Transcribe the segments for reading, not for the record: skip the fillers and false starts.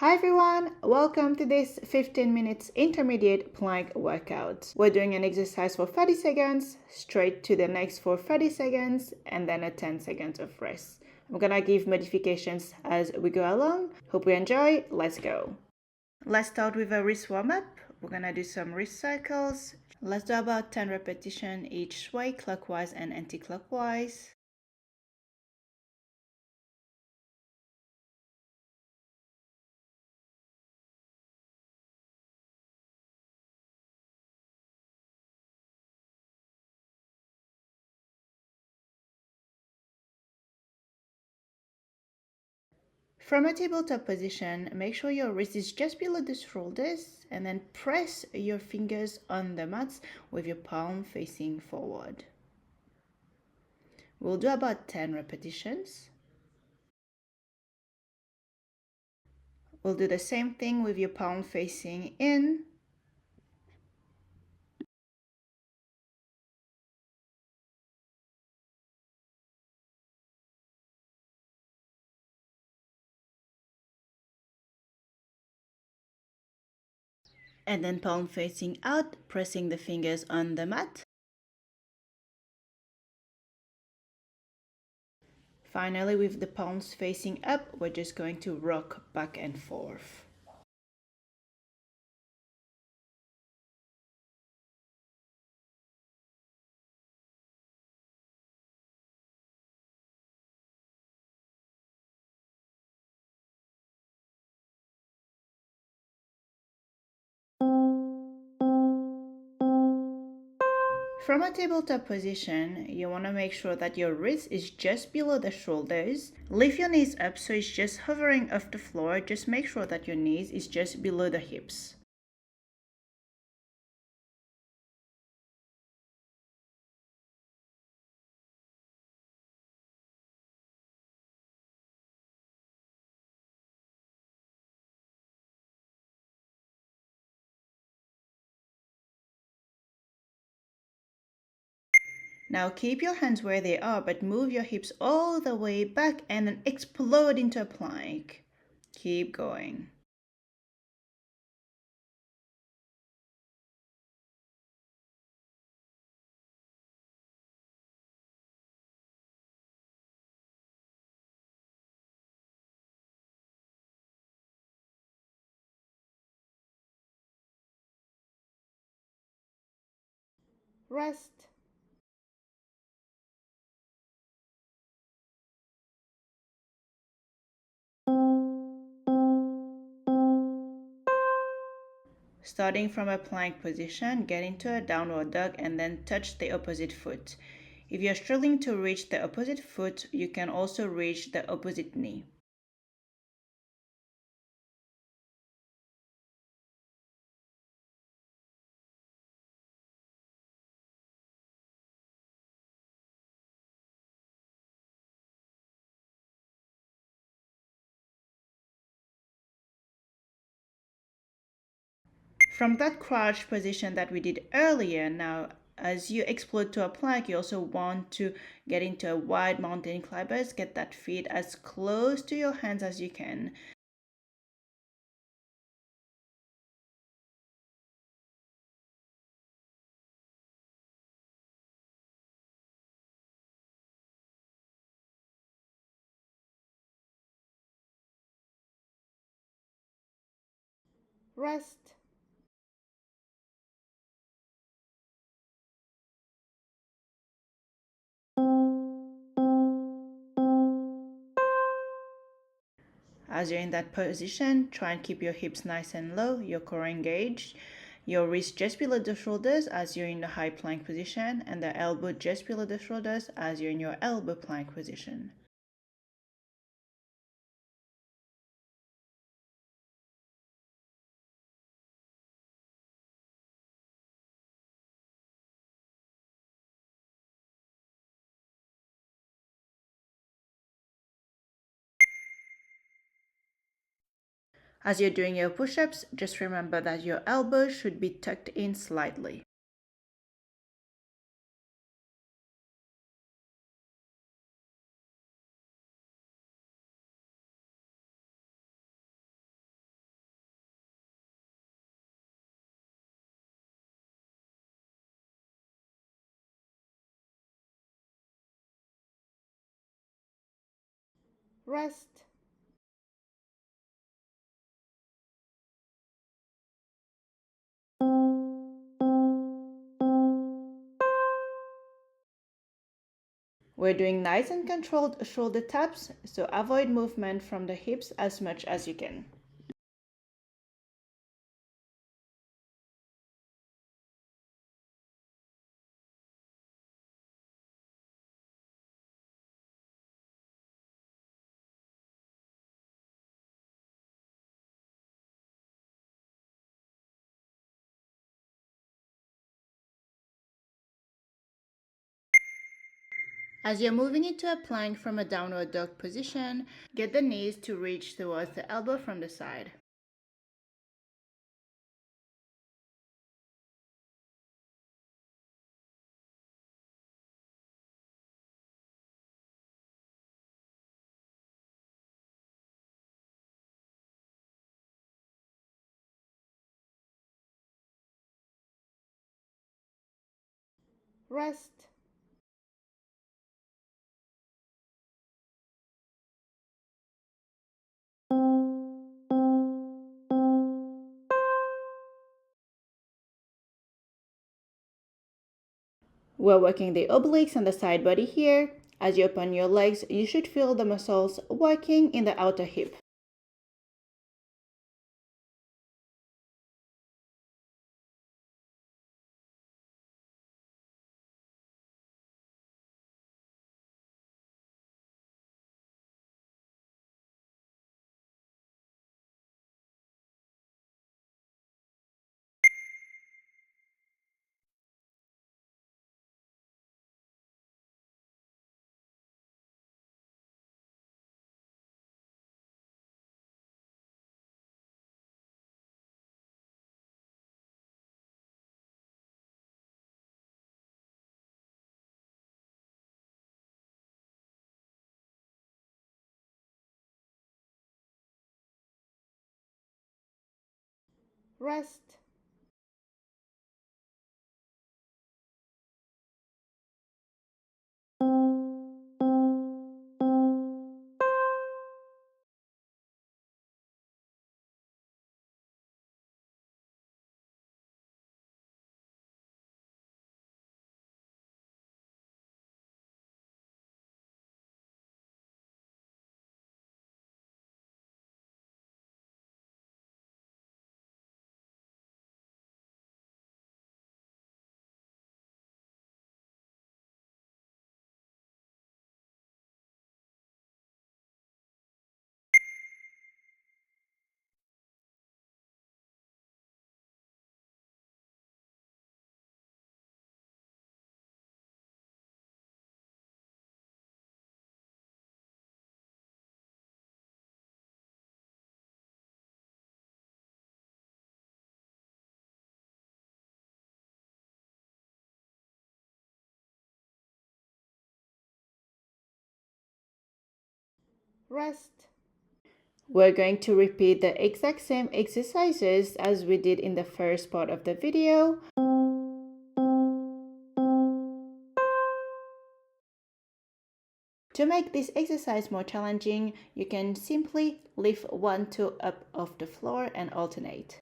Hi everyone, welcome to this 15 minutes intermediate plank workout. We're doing an exercise for 30 seconds, straight to the next for 30 seconds, and then a 10 seconds of rest. I'm gonna give modifications as we go along. Hope you enjoy, let's go. Let's start with a wrist warm-up. We're gonna do some wrist circles. Let's do about 10 repetitions each way, clockwise and anti-clockwise. From a tabletop position, make sure your wrist is just below the shoulders and then press your fingers on the mats with your palm facing forward. We'll do about 10 repetitions. We'll do the same thing with your palm facing in. And then palm facing out, pressing the fingers on the mat. Finally, with the palms facing up, we're just going to rock back and forth. From a tabletop position, you want to make sure that your wrist is just below the shoulders. Lift your knees up so it's just hovering off the floor. Just make sure that your knees is just below the hips. Now keep your hands where they are, but move your hips all the way back and then explode into a plank. Keep going. Rest. Starting from a plank position, get into a downward dog and then touch the opposite foot. If you're struggling to reach the opposite foot, you can also reach the opposite knee. From that crouch position that we did earlier, now as you explode to a plank, you also want to get into a wide mountain climbers. Get that feet as close to your hands as you can. Rest. As you're in that position, try and keep your hips nice and low, your core engaged, your wrist just below the shoulders as you're in the high plank position, and the elbow just below the shoulders as you're in your elbow plank position. As you're doing your push-ups, just remember that your elbows should be tucked in slightly. rest, we're doing nice and controlled shoulder taps, so avoid movement from the hips as much as you can. As you're moving into a plank from a downward dog position, get the knees to reach towards the elbow from the side. Rest, we're working the obliques and the side body here. As you open your legs, you should feel the muscles working in the outer hip. Rest, rest. We're going to repeat the exact same exercises as we did in the first part of the video. To make this exercise more challenging, you can simply lift one toe up off the floor and alternate.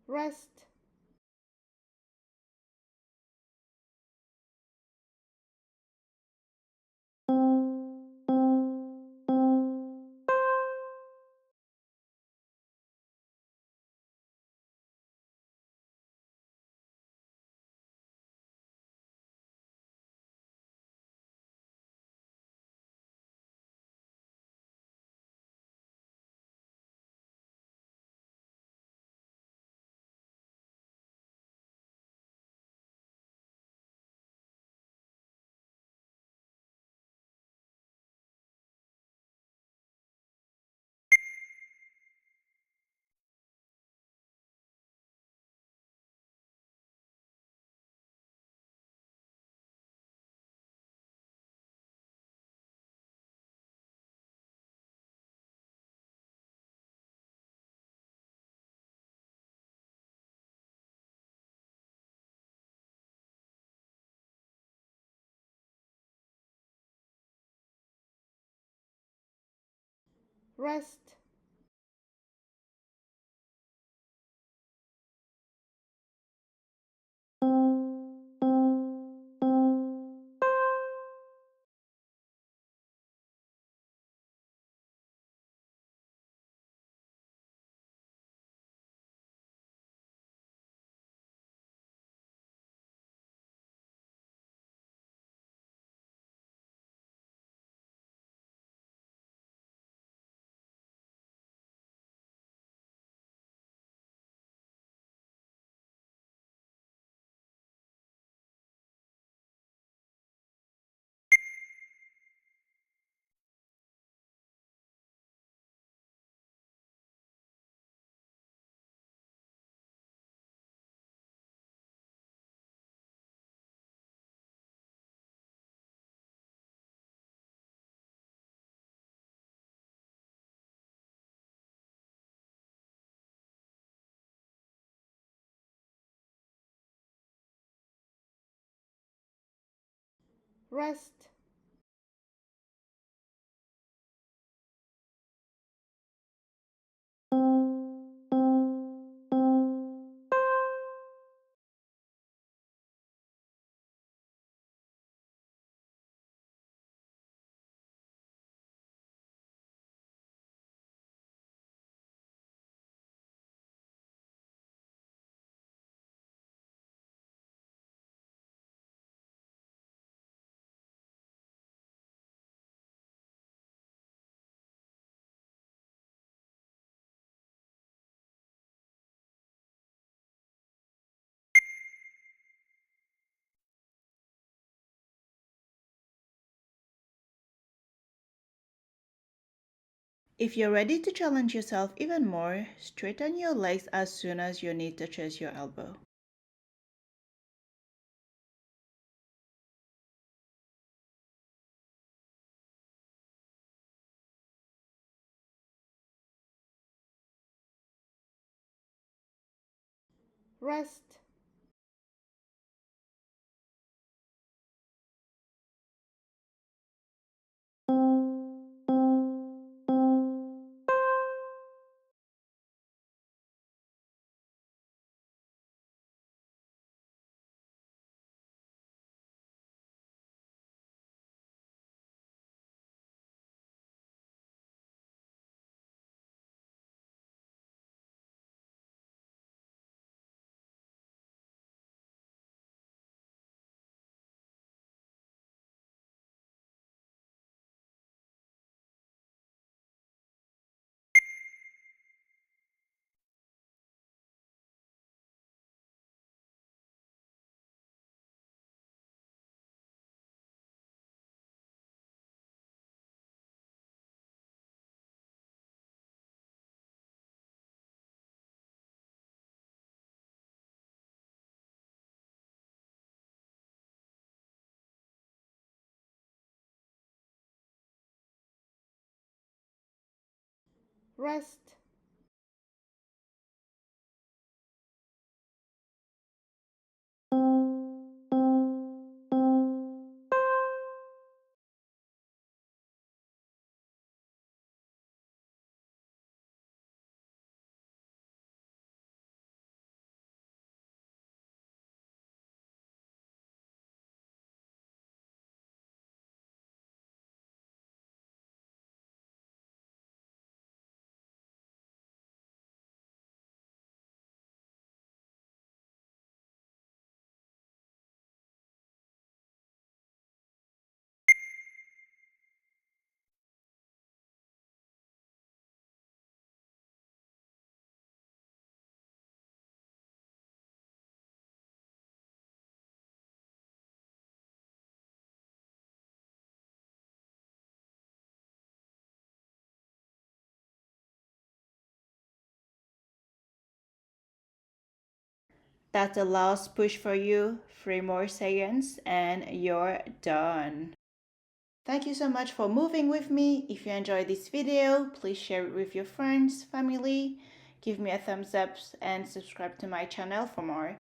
Rest, rest, rest, If you're ready to challenge yourself even more, straighten your legs as soon as your knee touches your elbow. Rest, rest, That's the last push for you. 3 more seconds and you're done. Thank you so much for moving with me. If you enjoyed this video, please share it with your friends, family. Give me a thumbs up and subscribe to my channel for more.